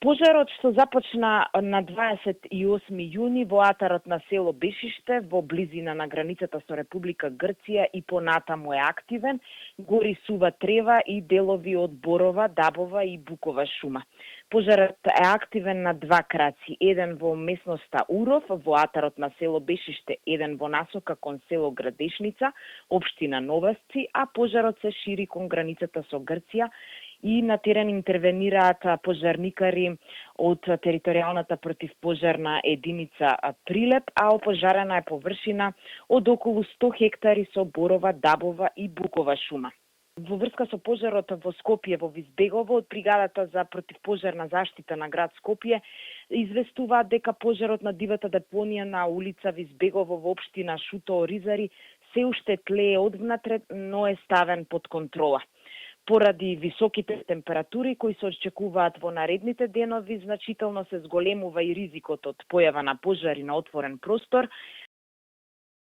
Пожарот што започна на 28 јуни во атарот на село Бешиште во близина на границата со Република Грција и понатаму е активен, гори сува трева и делови од борова, дабова и букова шума. Пожарот е активен на два краци, еден во местноста Уров, во атарот на село Бешиште, еден во насока кон село Градешница, општина Новасци, а пожарот се шири кон границата со Грција и на терен интервенираат пожарникари од територијалната противпожарна единица Прилеп, а опожарена е површина од околу 100 хектари со борова, дабова и букова шума. Во врска со пожарот во Скопје во Визбегово, од бригадата за противпожарна заштита на град Скопје известуваат дека пожарот на дивата депонија на улица Визбегово во општина Шуто-Оризари се уште тлее одвнатре, но е ставен под контрола. Поради високите температури кои се очекуваат во наредните денови, значително се зголемува и ризикот од појава на пожари на отворен простор,